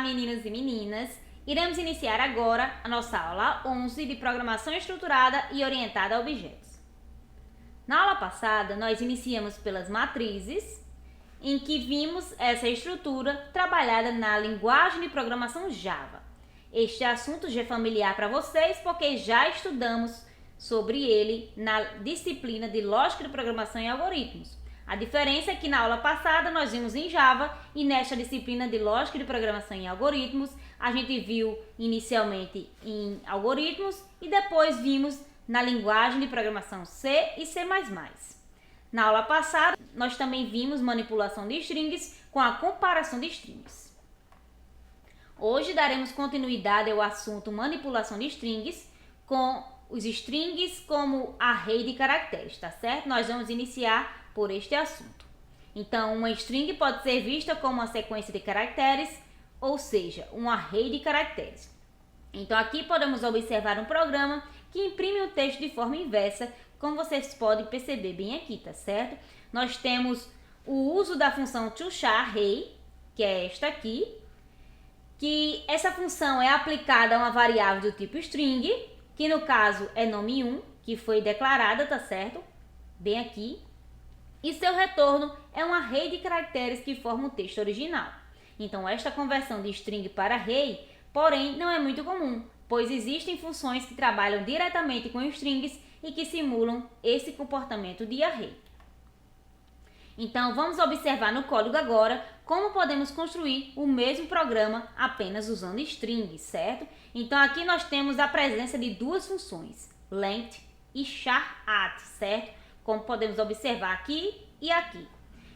meninos e meninas! Iremos iniciar agora a nossa aula 11 de Programação Estruturada e Orientada a Objetos. Na aula passada, nós iniciamos pelas matrizes, em que vimos essa estrutura trabalhada na linguagem de programação Java. Este assunto já é familiar para vocês, porque já estudamos sobre ele na disciplina de Lógica de Programação e Algoritmos. A diferença é que na aula passada nós vimos em Java e nesta disciplina de Lógica de Programação e Algoritmos a gente viu inicialmente em algoritmos e depois vimos na linguagem de programação C e C++. Na aula passada nós também vimos manipulação de strings com a comparação de strings. Hoje daremos continuidade ao assunto manipulação de strings com os strings como array de caracteres, tá certo? Nós vamos iniciar por este assunto. Então, uma string pode ser vista como uma sequência de caracteres, ou seja, um array de caracteres. Então, aqui podemos observar um programa que imprime o texto de forma inversa, como vocês podem perceber bem aqui, tá certo? Nós temos o uso da função toChar_array, que é esta aqui, que essa função é aplicada a uma variável do tipo string, que no caso é nome1, que foi declarada, tá certo? Bem aqui. E seu retorno é um array de caracteres que forma o texto original. Então, esta conversão de string para array, porém, não é muito comum, pois existem funções que trabalham diretamente com strings e que simulam esse comportamento de array. Então, vamos observar no código agora como podemos construir o mesmo programa apenas usando strings, certo? Então, aqui nós temos a presença de duas funções, length e char_at, certo? Como podemos observar aqui e aqui.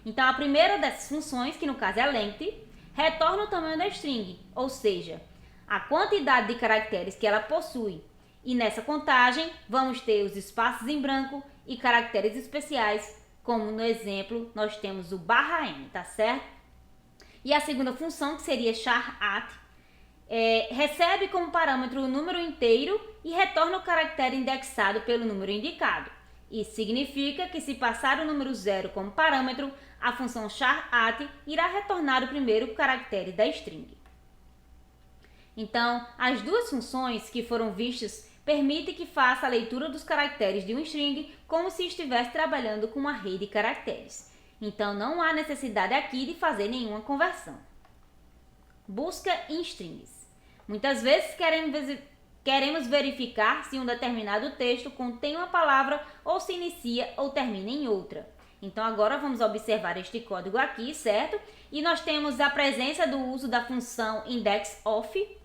Então, a primeira dessas funções, que no caso é a length, retorna o tamanho da string, ou seja, a quantidade de caracteres que ela possui. E nessa contagem, vamos ter os espaços em branco e caracteres especiais, como no exemplo, nós temos o /n, tá certo? E a segunda função, que seria char_at, recebe como parâmetro o número inteiro e retorna o caractere indexado pelo número indicado. Isso significa que se passar o número 0 como parâmetro, a função char_at irá retornar o primeiro caractere da string. Então, as duas funções que foram vistas permitem que faça a leitura dos caracteres de um string como se estivesse trabalhando com um array de caracteres. Então, não há necessidade aqui de fazer nenhuma conversão. Busca em strings. Muitas vezes queremos verificar se um determinado texto contém uma palavra ou se inicia ou termina em outra. Então, agora vamos observar este código aqui, certo? E nós temos a presença do uso da função indexOf,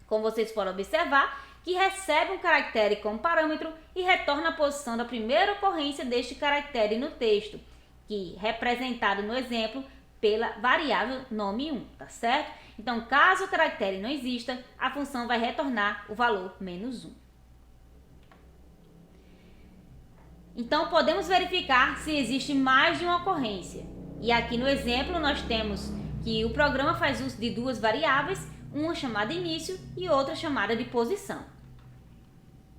como vocês podem observar, que recebe um caractere como parâmetro e retorna a posição da primeira ocorrência deste caractere no texto, que é representado no exemplo pela variável nome1, tá certo? Então, caso o caractere não exista, a função vai retornar o valor -1. Então, podemos verificar se existe mais de uma ocorrência. E aqui no exemplo, nós temos que o programa faz uso de duas variáveis, uma chamada início e outra chamada de posição.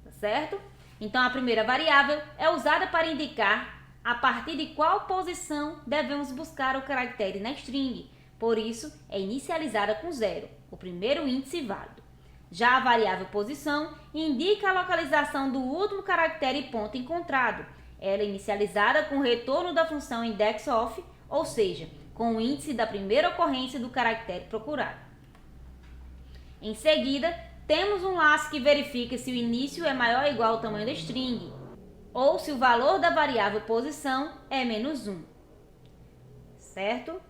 Tá certo? Então, a primeira variável é usada para indicar a partir de qual posição devemos buscar o caractere na string. Por isso, é inicializada com 0, o primeiro índice válido. Já a variável posição indica a localização do último caractere e ponto encontrado. Ela é inicializada com o retorno da função indexOf, ou seja, com o índice da primeira ocorrência do caractere procurado. Em seguida, temos um laço que verifica se o início é maior ou igual ao tamanho da string, ou se o valor da variável posição é -1. Certo?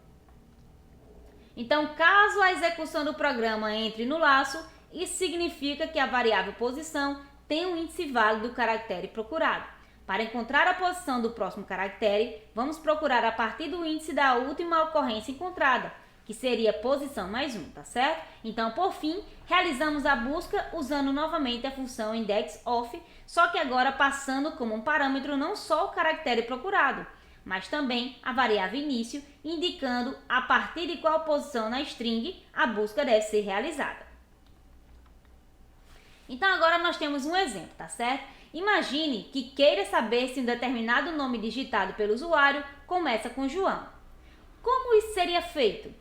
Então, caso a execução do programa entre no laço, isso significa que a variável posição tem um índice válido do caractere procurado. Para encontrar a posição do próximo caractere, vamos procurar a partir do índice da última ocorrência encontrada, que seria posição +1, tá certo? Então, por fim, realizamos a busca usando novamente a função indexOf, só que agora passando como um parâmetro não só o caractere procurado, mas também a variável início, indicando a partir de qual posição na string a busca deve ser realizada. Então, agora nós temos um exemplo, tá certo? Imagine que queira saber se um determinado nome digitado pelo usuário começa com João. Como isso seria feito?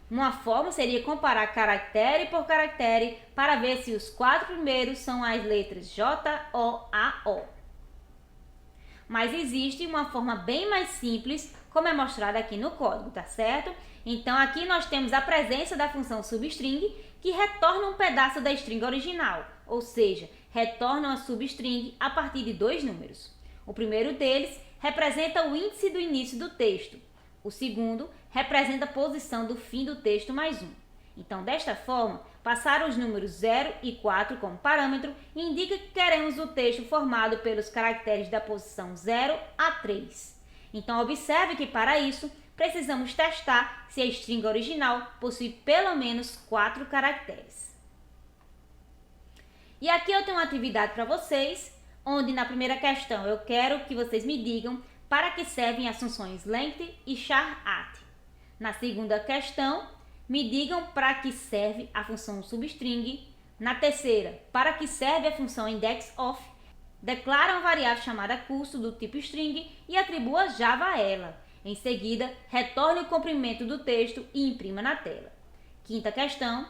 Uma forma seria comparar caractere por caractere para ver se os 4 primeiros são as letras J, O, A, O. Mas existe uma forma bem mais simples, como é mostrado aqui no código, tá certo? Então aqui nós temos a presença da função substring, que retorna um pedaço da string original, ou seja, retorna uma substring a partir de 2 números. O primeiro deles representa o índice do início do texto. O segundo representa a posição do fim do texto mais 1. Então, desta forma, passar os números 0 e 4 como parâmetro indica que queremos o texto formado pelos caracteres da posição 0 a 3. Então, observe que para isso, precisamos testar se a string original possui pelo menos 4 caracteres. E aqui eu tenho uma atividade para vocês, onde na primeira questão eu quero que vocês me digam para que servem as funções length e char@. Na segunda questão, me digam para que serve a função substring. Na terceira, para que serve a função indexOf. Declara uma variável chamada custo do tipo string e atribua Java a ela. Em seguida, retorne o comprimento do texto e imprima na tela. Quinta questão,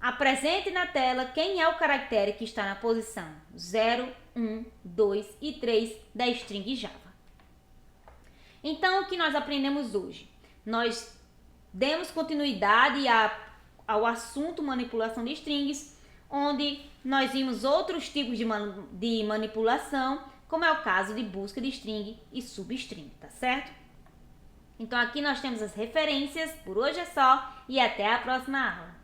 apresente na tela quem é o caractere que está na posição 0, 1, 2 e 3 da string Java. Então, o que nós aprendemos hoje? Nós demos continuidade ao assunto manipulação de strings, onde nós vimos outros tipos de manipulação, como é o caso de busca de string e substring, tá certo? Então aqui nós temos as referências, por hoje é só e até a próxima aula.